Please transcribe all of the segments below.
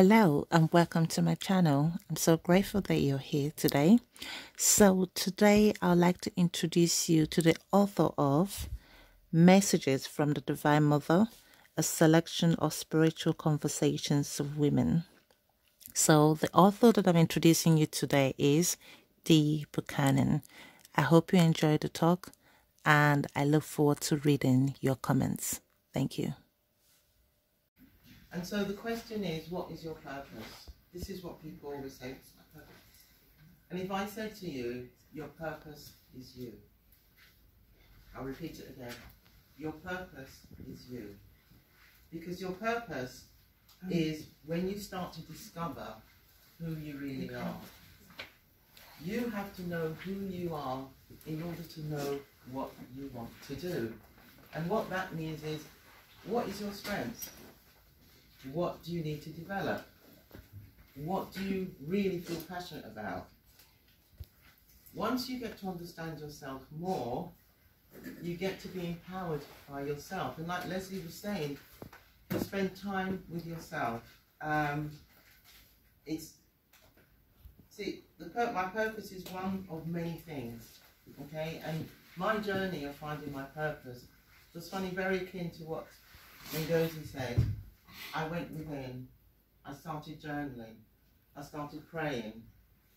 Hello and welcome to my channel. I'm so grateful that you're here today. So today I'd like to introduce you to the author of Messages from the Divine Mother, a selection of spiritual conversations of women. So the author that I'm introducing you today is Dee Buchanan. I hope you enjoyed the talk and I look forward to reading your comments. Thank you. And so the question is, what is your purpose? This is what people always say, what's my purpose? And if I said to you, your purpose is you. I'll repeat it again. Your purpose is you. Because your purpose is when you start to discover who you really are. You have to know who you are in order to know what you want to do. And what that means is, what is your strength? What do you need to develop? What do you really feel passionate about? Once you get to understand yourself more, you get to be empowered by yourself. And like Leslie was saying, you spend time with yourself. My purpose is one of many things, okay? And my journey of finding my purpose was funny, very akin to what Ngozi said. I went within, I started journaling, I started praying,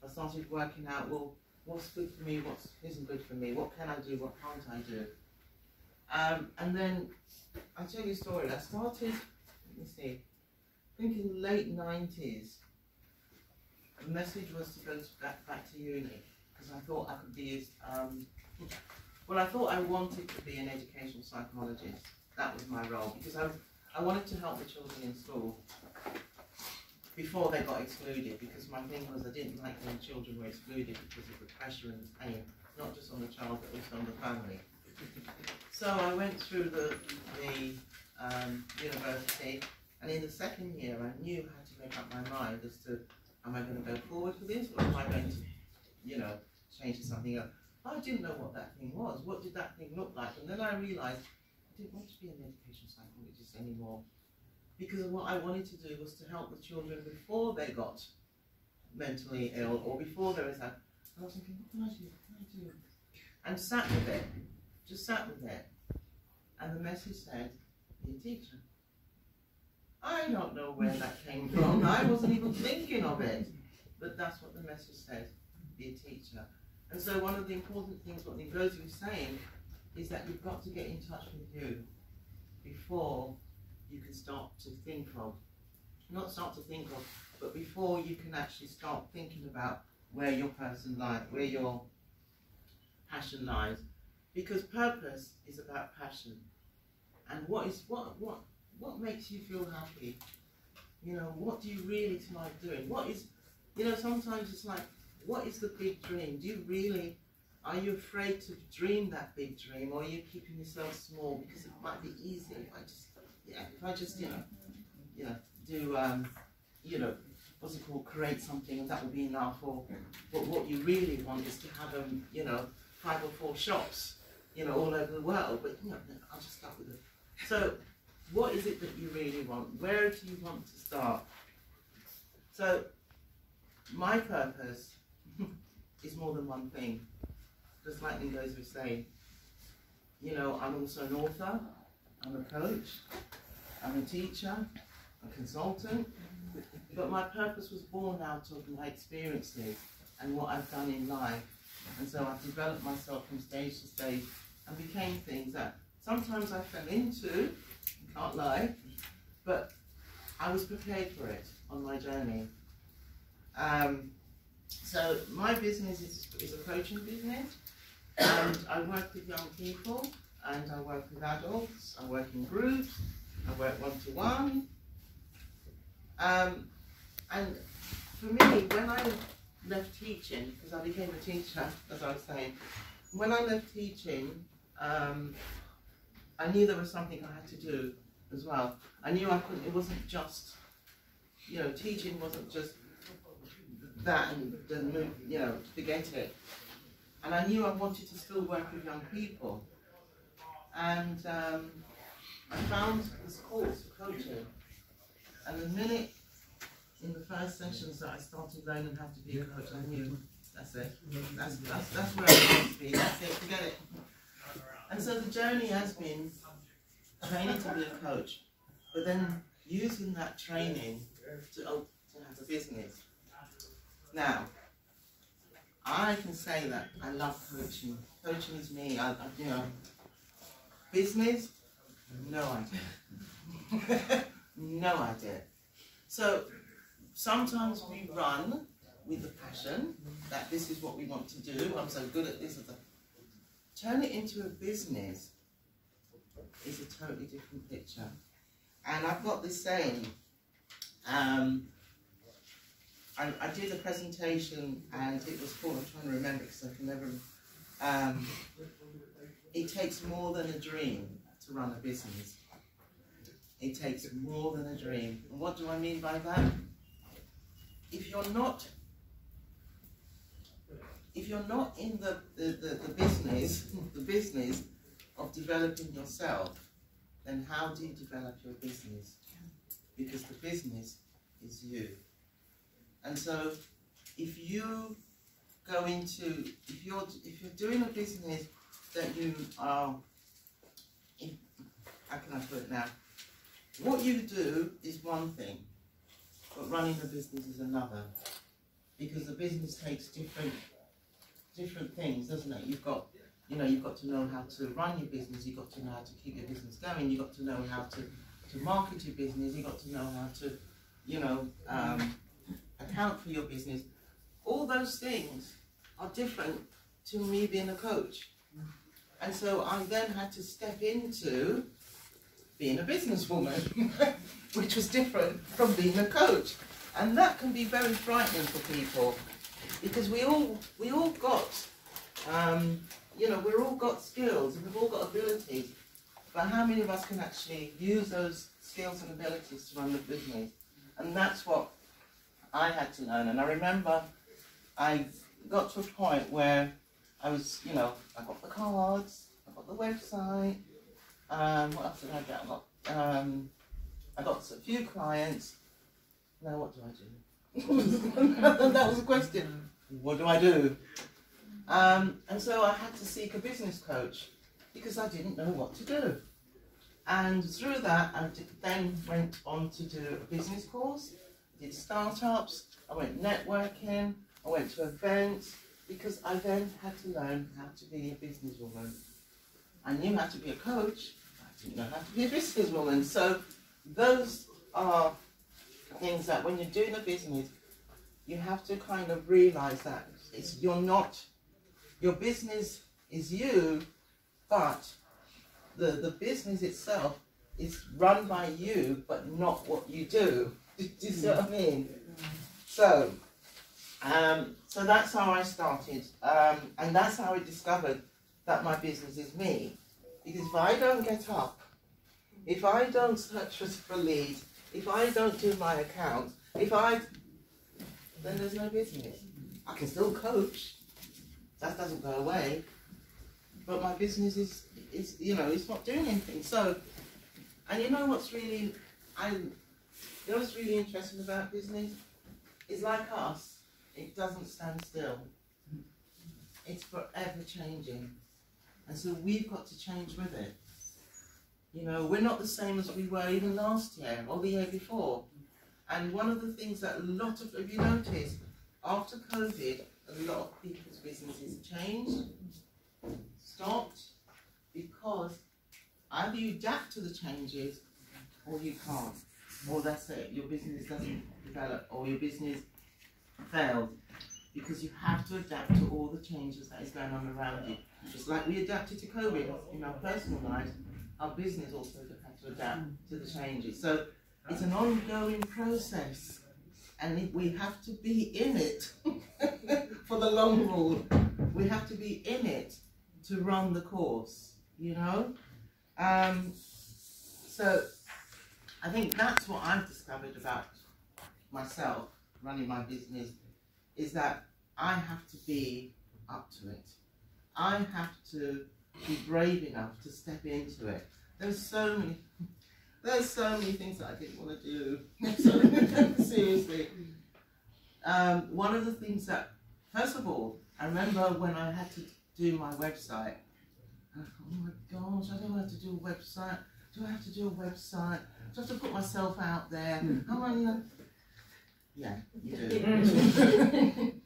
I started working out, well, what's good for me, what isn't good for me, what can I do, what can't I do? And then, I'll tell you a story. I started, let me see, I think in the late 90s, the message was to go back to uni, because I thought I could be, I thought I wanted to be an educational psychologist. That was my role, because I wanted to help the children in school before they got excluded, because my thing was I didn't like when children were excluded because of the pressure and the pain, not just on the child but also on the family. So I went through the university, and in the second year I knew how to make up my mind as to, am I going to go forward for this, or am I going to, change to something else? I didn't know what that thing was. What did that thing look like? And then I realised I didn't want to be an education psychologist anymore, because what I wanted to do was to help the children before they got mentally ill or before there was that. And I was thinking, what can I do? What can I do? And sat with it, just sat with it. And the message said, be a teacher. I don't know where that came from. I wasn't even thinking of it. But that's what the message said, be a teacher. And so one of the important things what Ngozi was saying is that you've got to get in touch with you before you can start to think of, not start to think of, but before you can actually start thinking about where your person lies, where your passion lies. Because purpose is about passion. And what makes you feel happy? What do you really like doing? What is, sometimes it's like, what is the big dream? Are you afraid to dream that big dream, or are you keeping yourself small because it might be easy if I just do what's it called, create something and that will be enough, or but what you really want is to have 5 or 4 shops, all over the world. But I'll just start with it. So, what is it that you really want? Where do you want to start? So, my purpose is more than one thing. Just like Ngozi was saying, I'm also an author, I'm a coach, I'm a teacher, a consultant, but my purpose was born out of my experiences and what I've done in life. And so I've developed myself from stage to stage and became things that sometimes I fell into, can't lie, but I was prepared for it on my journey. So my business is a coaching business, and I work with young people, and I work with adults, I work in groups, I work one-to-one. And for me, when I left teaching, because I became a teacher, as I was saying, when I left teaching, I knew there was something I had to do as well. I knew I couldn't, it wasn't just, teaching wasn't just that and forget it. And I knew I wanted to still work with young people. And I found this course, coaching. And the minute in the first sessions that I started learning how to be a coach, I knew that's it. That's where I want to be. That's it. Forget it. And so the journey has been training to be a coach, but then using that training to have a business. Now, I can say that I love coaching. Coaching is me. You know, business, no idea. No idea. So sometimes we run with the passion that this is what we want to do. I'm so good at this. Turn it into a business is a totally different picture. And I've got this saying. I did a presentation and it was called, I'm trying to remember because I can never. It takes more than a dream to run a business. It takes more than a dream. And what do I mean by that? If you're not in the business of developing yourself, then how do you develop your business? Because the business is you. And so if you go into, if you're doing a business that you are, how can I put it now? What you do is one thing, but running a business is another. Because the business takes different things, doesn't it? You've got to know how to run your business, you've got to know how to keep your business going, you've got to know how to market your business, you've got to know how to, account for your business. All those things are different to me being a coach. And so I then had to step into being a businesswoman, which was different from being a coach. And that can be very frightening for people, because we all got, we've all got skills and we've all got abilities, but how many of us can actually use those skills and abilities to run the business? And that's what I had to learn. And I remember I got to a point where I was, I got the cards, I got the website, what else did I get? I got a few clients. Now what do I do? That was the question. What do I do? And so I had to seek a business coach because I didn't know what to do. And through that, I then went on to do a business course, did startups, I went networking, I went to events, because I then had to learn how to be a businesswoman. I knew how to be a coach, I didn't know how to be a businesswoman. So those are things that when you're doing a business, you have to kind of realize that your business is you, but the business itself is run by you, but not what you do. Do you see what I mean? So that's how I started, and that's how I discovered that my business is me. Because if I don't get up, if I don't search for leads, if I don't do my accounts, then there's no business. I can still coach, that doesn't go away, but my business is it's not doing anything. So, and what's really interesting about business is, like us, it doesn't stand still. It's forever changing. And so we've got to change with it. We're not the same as we were even last year or the year before. And one of the things that if you notice, after COVID, a lot of people's businesses changed, stopped, because either you adapt to the changes or you can't. Or that's it, your business doesn't develop, or your business failed. Because you have to adapt to all the changes that is going on around you. Just like we adapted to COVID in our personal lives, our business also had to adapt to the changes. So it's an ongoing process, and we have to be in it for the long haul. We have to be in it to run the course, So I think that's what I've discovered about myself running my business, is that I have to be up to it. I have to be brave enough to step into it. There's so many, there's so many things that I didn't want to do. Seriously. One of the things that, first of all, I remember when I had to do my website, I thought, oh my gosh, I don't have to do a website. Do I have to do a website? Do I have to put myself out there? How am I? Yeah, you do.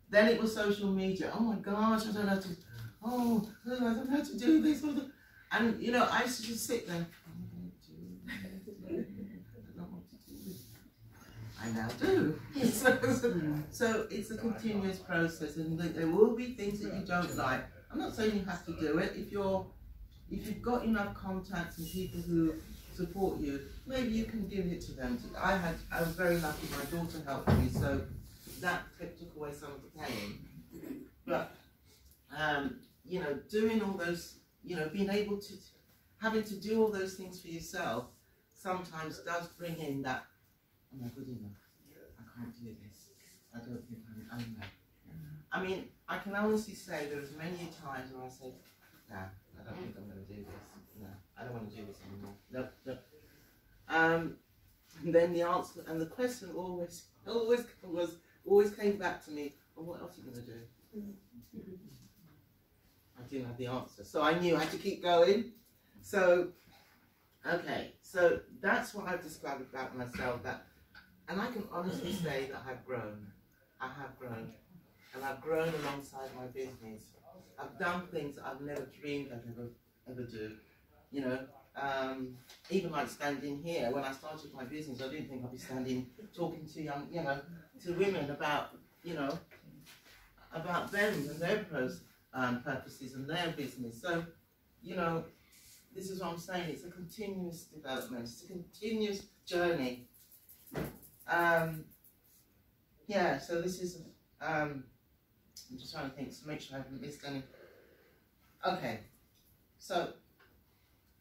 Then it was social media. Oh my gosh, I don't have to. Oh, I don't have to do this. And you know, I used to just sit there. I don't want to do this. I now do. So it's a continuous process, and there will be things that you don't like. I'm not saying you have to do it. If you've got enough contacts and people who support you, maybe you can give it to them. I was very lucky. My daughter helped me, so that took away some of the pain. But you know, doing all those, you know, being able to, having to do all those things for yourself, sometimes does bring in that, am I good enough? I can't do this. I don't think I'm enough. I mean, I can honestly say there was many times where I said, nah, I don't think I'm going to do this. No, I don't want to do this anymore. No. And then the answer and the question always came back to me, well, what else are you going to do? I didn't have the answer, so I knew I had to keep going. So, okay, so that's what I've discovered about myself, and I can honestly say that I've grown. I have grown, and I've grown alongside my business. I've done things that I've never dreamed I'd ever do. You know, even like standing here. When I started my business, I didn't think I'd be standing talking to young, you know, to women about, you know, about them and their purposes and their business. So, you know, this is what I'm saying. It's a continuous development. It's a continuous journey. Yeah. So this is. I'm just trying to think to make sure I haven't missed any. Okay. So,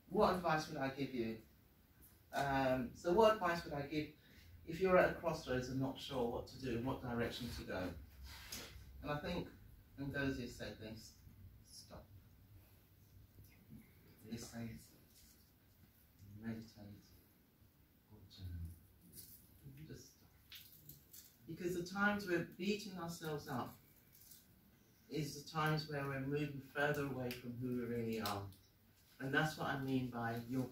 what advice would I give you? So, what advice would I give if you're at a crossroads and not sure what to do and what direction to go? And I think Ngozi said this: stop, listen, meditate, or journal. Just stop. Because the times we're beating ourselves up is the times where we're moving further away from who we really are. And that's what I mean by your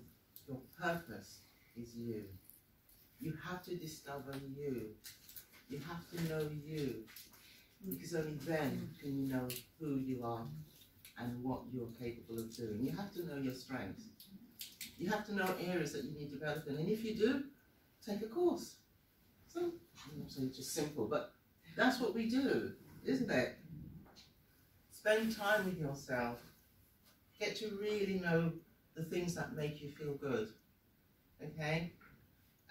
purpose is you. You have to discover you. You have to know you. Because only then can you know who you are and what you're capable of doing. You have to know your strengths. You have to know areas that you need developing. And if you do, take a course. So, I'm not saying it's just simple, but that's what we do, isn't it? Spend time with yourself. Get to really know the things that make you feel good. Okay?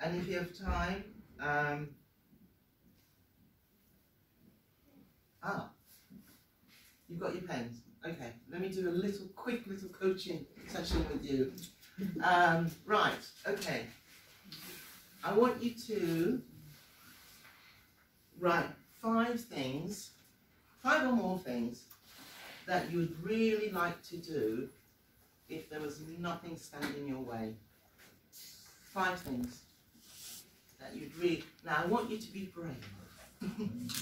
And if you have time, you've got your pens. Okay, let me do a quick little coaching session with you. Right, okay. I want you to write 5 things, 5 or more things that you would really like to do if there was nothing standing your way. 5 things that you'd really... Now, I want you to be brave.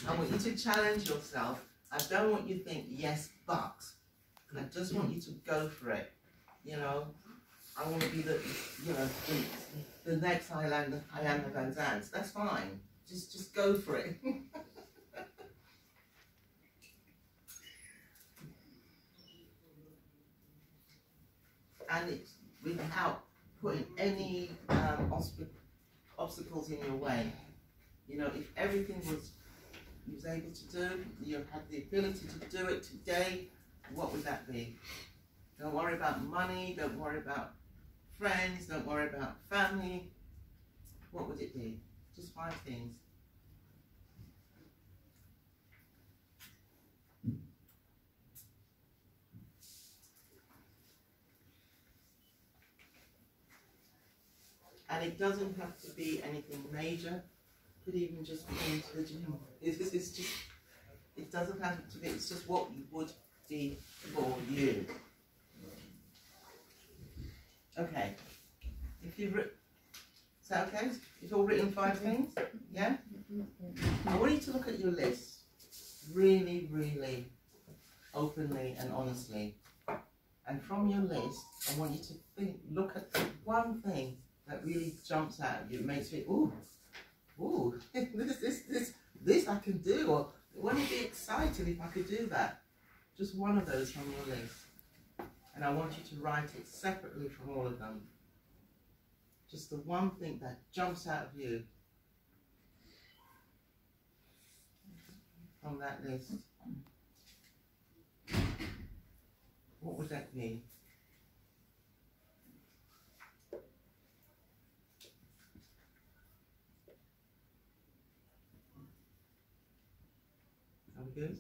I want you to challenge yourself. I don't want you to think, yes, but. I just want you to go for it. You know, I want to be the, you know, the next Ayanda Van Zandt. That's fine. Just go for it. And it's without putting any obstacles in your way. You know, if everything you was able to do, you had the ability to do it today, what would that be? Don't worry about money, don't worry about friends, don't worry about family. What would it be? Just 5 things. And it doesn't have to be anything major. It could even just be going to the gym. It doesn't have to be, it's just what you would be for you. Okay. If you've written, is that okay? You've all written 5 things? Yeah? I want you to look at your list really, really openly and honestly. And from your list, I want you to look at one thing that really jumps out at you, makes you, ooh, this I can do, or wouldn't you be excited if I could do that? Just one of those from your list. And I want you to write it separately from all of them. Just the one thing that jumps out of you from that list. What would that be? Are we good?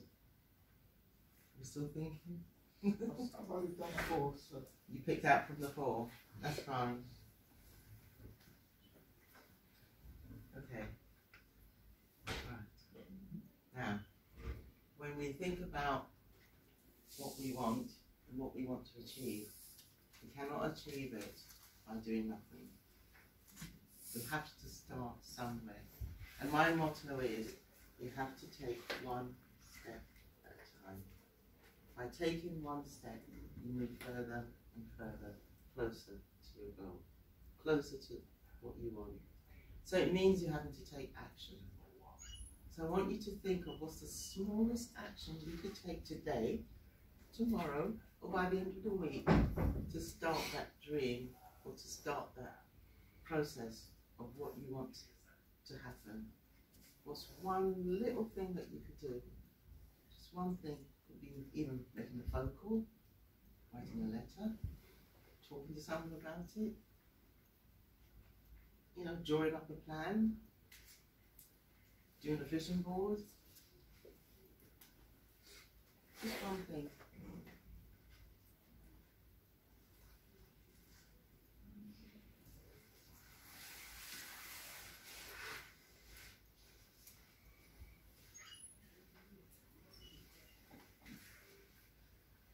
We're still thinking? I've only done 4, so. You picked out from the 4. That's fine. Okay. Right. Now, when we think about what we want and what we want to achieve, we cannot achieve it by doing nothing. We have to start somewhere. And my motto is, you have to take one step at a time. By taking one step, you move further and further, closer to your goal, closer to what you want. So it means you're having to take action. So I want you to think of what's the smallest action you could take today, tomorrow, or by the end of the week to start that dream or to start that process of what you want to happen. What's one little thing that you could do? Just one thing. Could be even making a phone call, writing a letter, talking to someone about it, you know, drawing up a plan, doing a vision board. Just one thing.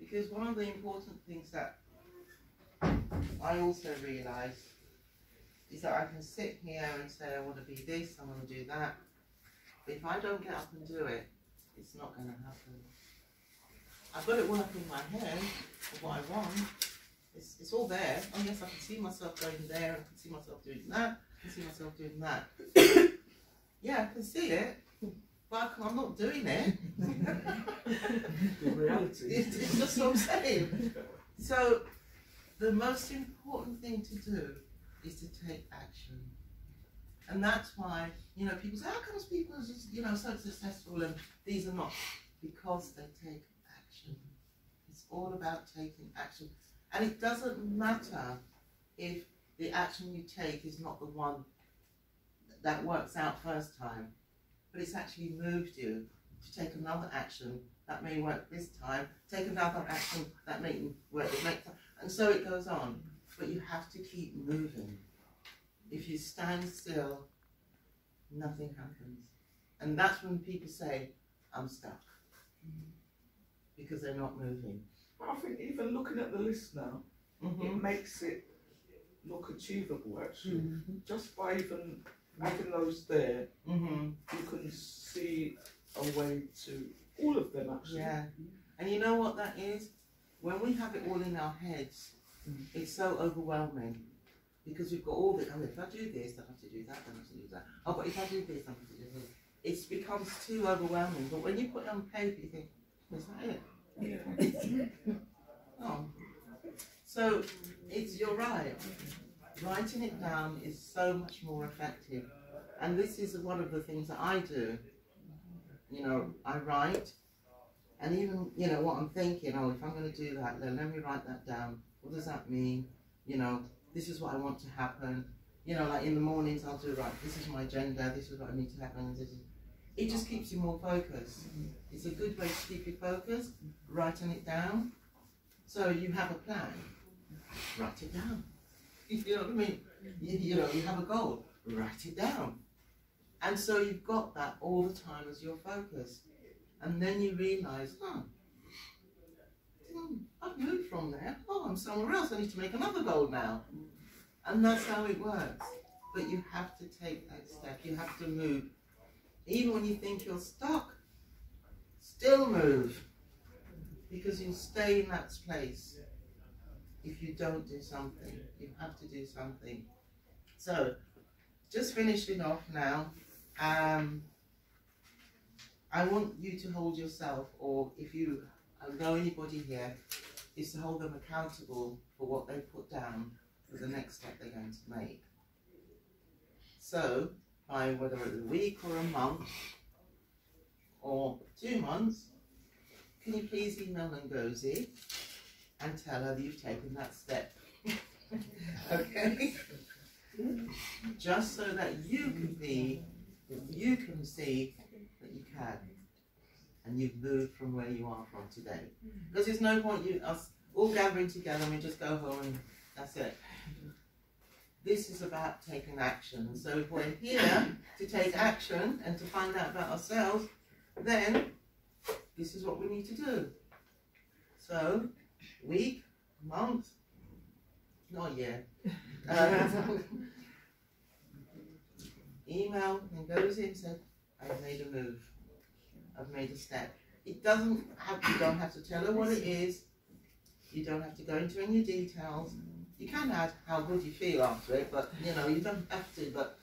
Because one of the important things that I also realise is that I can sit here and say I want to be this, I want to do that, but if I don't get up and do it, it's not going to happen. I've got it working in my head of what I want. It's all there. Oh yes, I can see myself going there, I can see myself doing that, I can see myself doing that. Yeah, I can see it, but I'm not doing it. The reality. It's just what I'm saying. So the most important thing to do is to take action. And that's why, you know, people say, how come people are just, you know, so successful and these are not? Because they take action. It's all about taking action. And it doesn't matter if the action you take is not the one that works out first time, but it's actually moved you to take another action that may work this time, take another action that may work the next time, and so it goes on. But you have to keep moving. If you stand still, nothing happens. And that's when people say, I'm stuck, because they're not moving. I think even looking at the list now, it makes it look achievable actually. Just by even having those there, you can see a way to all of them actually. Yeah, and you know what that is? When we have it all in our heads, it's so overwhelming because we've got all the, oh, if I do this, then I have to do that, then I have to do that. Oh, but if I do this, then I have to do this. It becomes too overwhelming. But when you put it on paper, you think, is that it? Yeah. Oh. So you're right. Writing it down is so much more effective. And this is one of the things that I do. You know, I write, and even, you know, what I'm thinking, oh, if I'm going to do that, then let me write that down. What does that mean? You know, this is what I want to happen. You know, like in the mornings, I'll do, right, this is my agenda, this is what I need to happen. It just keeps you more focused. It's a good way to keep you focused, writing it down. So you have a plan, write it down. You know what I mean? You know, you have a goal, write it down. And so you've got that all the time as your focus. And then you realise, I've moved from there. Oh, I'm somewhere else. I need to make another goal now. And that's how it works. But you have to take that step. You have to move. Even when you think you're stuck, still move. Because you'll stay in that place if you don't do something. You have to do something. So, just finishing off now. I want you to hold yourself, or if you know anybody here, is to hold them accountable for what they put down for the next step they're going to make. So, by whether it's a week or a month or 2 months, can you please email Ngozi and tell her that you've taken that step? Okay? Just so that you can see that you can, and you've moved from where you are from today. Because there's no point us all gathering together and we just go home and that's it. This is about taking action. So if we're here to take action and to find out about ourselves, then this is what we need to do. So, week, month, not yet. Email and goes in and said, I've made a move. I've made a step. It doesn't have, you don't have to tell her what it is. You don't have to go into any details. You can add how good you feel after it, but you know, you don't have to, but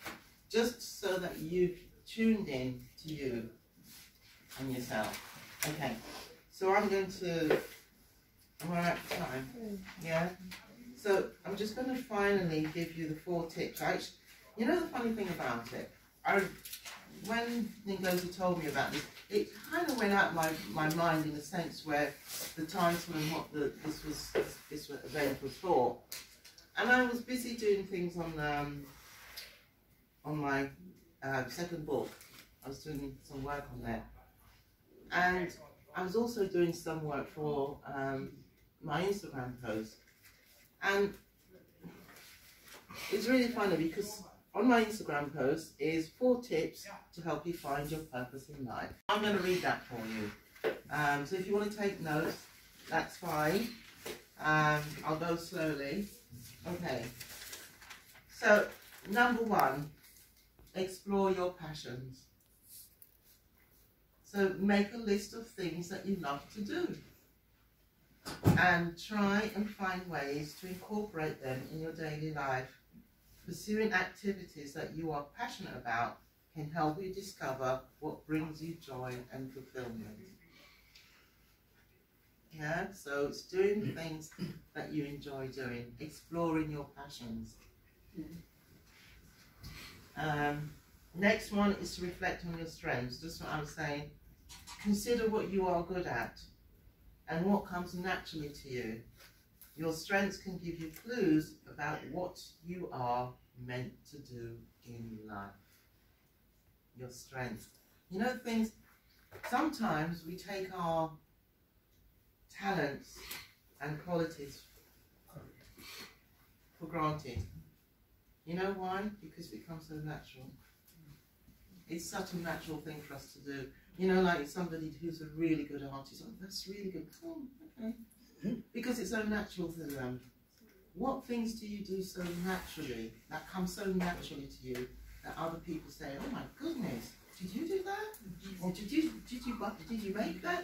just so that you've tuned in to you and yourself. Okay, so I'm going to, am I out of time? Yeah? So I'm just going to finally give you the 4 tips. You know the funny thing about it? When Ngozi told me about this, it kind of went out my mind in a sense where the title and what this event was for. And I was busy doing things on my second book. I was doing some work on that. And I was also doing some work for my Instagram post. And it's really funny because on my Instagram post is 4 tips to help you find your purpose in life. I'm going to read that for you. So if you want to take notes, that's fine. I'll go slowly. Okay. So, number 1, explore your passions. So make a list of things that you love to do. And try and find ways to incorporate them in your daily life. Pursuing activities that you are passionate about can help you discover what brings you joy and fulfillment. Yeah, so it's doing things that you enjoy doing, exploring your passions. Next one is to reflect on your strengths. Just what I was saying. Consider what you are good at and what comes naturally to you. Your strengths can give you clues about what you are meant to do in life. Your strengths. You know things, sometimes we take our talents and qualities for granted. You know why? Because it becomes so natural. It's such a natural thing for us to do. You know, like somebody who's a really good artist, oh, that's really good. Oh, okay. Because it's so natural to them. What things do you do so naturally, that come so naturally to you, that other people say, oh my goodness, did you do that? Or did you make that?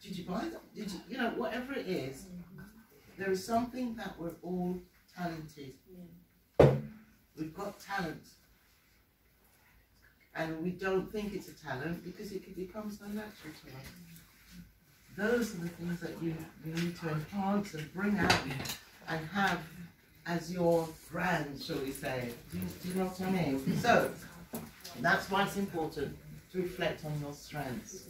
Did you buy that? Did you know, whatever it is, there is something that we're all talented. We've got talent. And we don't think it's a talent because it can become so natural to us. Those are the things that you need to enhance and bring out and have as your brand, shall we say. Do you know what I mean? So, that's why it's important to reflect on your strengths.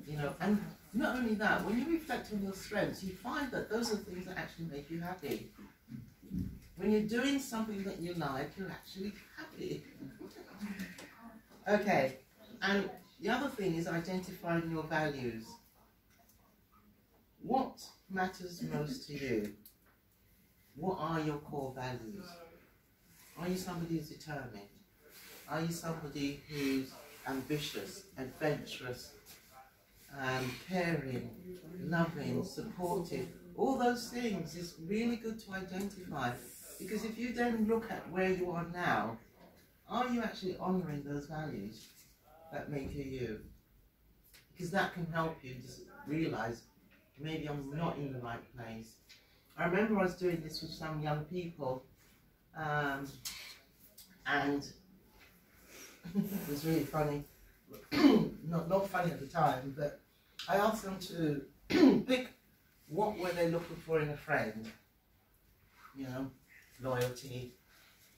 You know, and not only that, when you reflect on your strengths, you find that those are the things that actually make you happy. When you're doing something that you like, you're actually happy. Okay, and the other thing is identifying your values. What matters most to you? What are your core values? Are you somebody who's determined? Are you somebody who's ambitious, adventurous, caring, loving, supportive? All those things is really good to identify. Because if you then look at where you are now, are you actually honouring those values that make you you? Because that can help you just realise, maybe I'm not in the right place. I remember I was doing this with some young people, and it was really funny. not funny at the time, but I asked them to pick what were they looking for in a friend. You know, loyalty,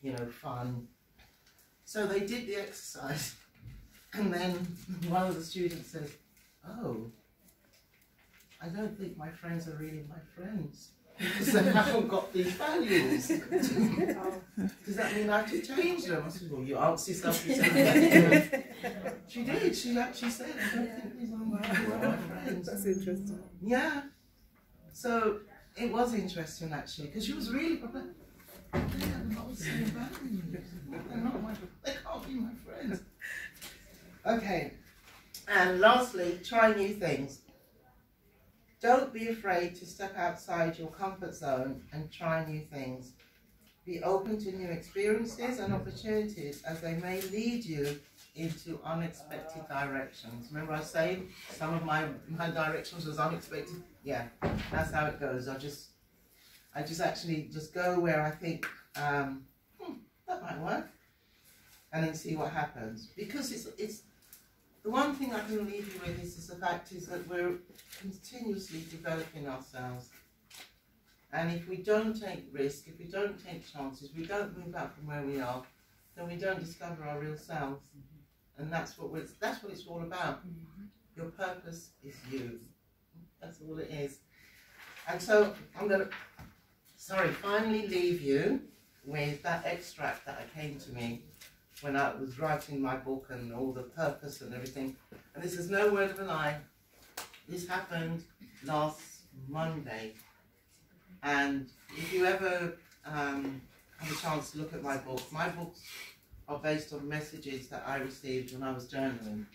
you know, fun. So they did the exercise, and then one of the students says, "Oh, I don't think my friends are really my friends because they haven't got these values. Does that mean I have to change them?" I said, "Well, you asked yourself to say." She did. She actually said, "I don't think these are my friends." That's interesting. Yeah. So it was interesting actually, because she was really prepared. They have not the same values. They can't be my friends. Okay. And lastly, try new things. Don't be afraid to step outside your comfort zone and try new things. Be open to new experiences and opportunities as they may lead you into unexpected directions. Remember I say some of my directions was unexpected? Yeah, that's how it goes. I just actually just go where I think that might work, and then see what happens. Because it's the one thing I can leave you with is the fact is that we're continuously developing ourselves. And if we don't take risk, if we don't take chances, we don't move out from where we are, then we don't discover our real selves. And that's what it's all about. Your purpose is you. That's all it is. And so I'm going to, finally leave you with that extract that came to me when I was writing my book and all the purpose and everything. And this is no word of a lie. This happened last Monday. And if you ever have a chance to look at my books are based on messages that I received when I was journaling.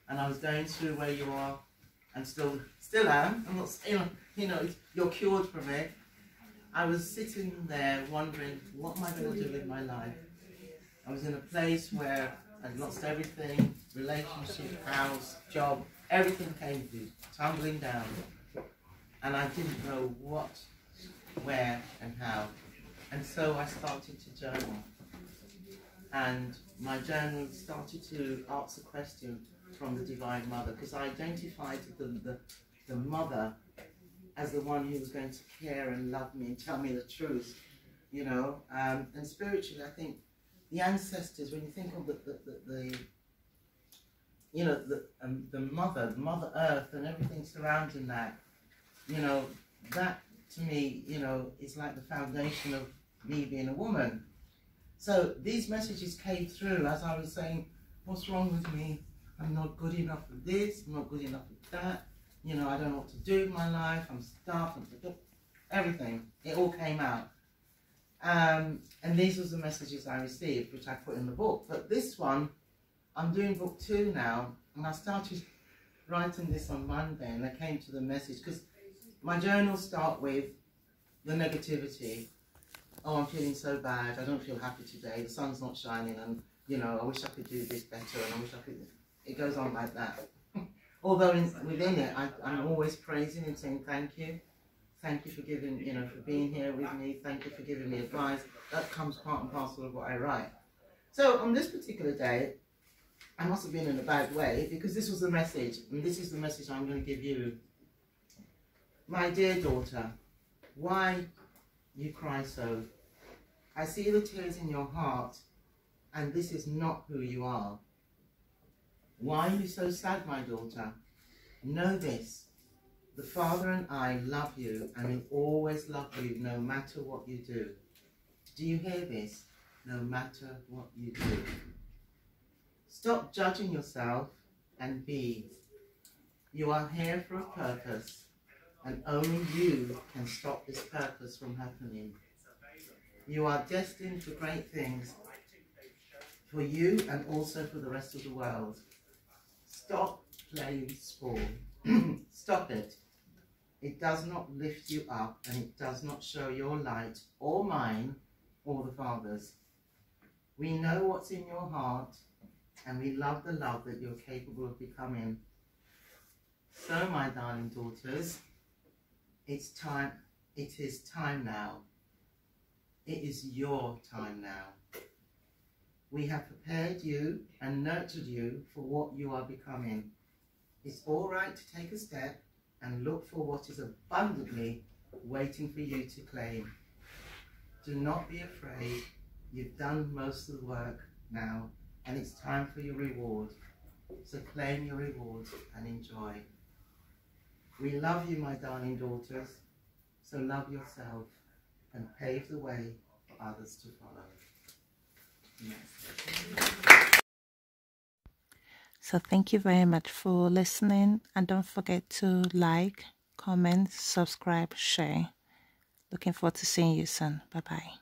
And I was going through where you are, and still am. I'm not saying, you know, you're cured from it. I was sitting there wondering, what am I going to do with my life? I was in a place where I'd lost everything, relationship, house, job, everything came tumbling down. And I didn't know what, where, and how. And so I started to journal. And my journal started to answer questions from the Divine Mother, because I identified the mother as the one who was going to care and love me and tell me the truth, you know. And spiritually, I think the ancestors, when you think of the Mother Earth and everything surrounding that, you know, that to me, you know, is like the foundation of me being a woman. So these messages came through as I was saying, what's wrong with me? I'm not good enough for this, I'm not good enough for that, you know, I don't know what to do in my life, I'm stuck, everything. It all came out. And these were the messages I received, which I put in the book. But this one, I'm doing book 2 now, and I started writing this on Monday, and I came to the message, because my journals start with the negativity. Oh, I'm feeling so bad, I don't feel happy today, the sun's not shining, and, you know, I wish I could do this better, and I wish I could... It goes on like that. Although within it, I'm always praising and saying thank you. Thank you for giving, you know, for being here with me. Thank you for giving me advice. That comes part and parcel of what I write. So on this particular day, I must have been in a bad way, because this was the message, and this is the message I'm going to give you. My dear daughter, why you cry so? I see the tears in your heart, and this is not who you are. Why are you so sad, my daughter? Know this, the Father and I love you, and will always love you no matter what you do. Do you hear this? No matter what you do. Stop judging yourself and be. You are here for a purpose, and only you can stop this purpose from happening. You are destined for great things, for you and also for the rest of the world. Stop playing small. Stop it. It does not lift you up, and it does not show your light or mine or the Father's. We know what's in your heart, and we love the love that you're capable of becoming. So, my darling daughters, it's time. It is time now. It is your time now. We have prepared you and nurtured you for what you are becoming. It's all right to take a step and look for what is abundantly waiting for you to claim. Do not be afraid. You've done most of the work now, and it's time for your reward. So claim your reward and enjoy. We love you, my darling daughters, so love yourself and pave the way for others to follow. Yes. So thank you very much for listening, and don't forget to like, comment, subscribe, share. Looking forward to seeing you soon. Bye-bye.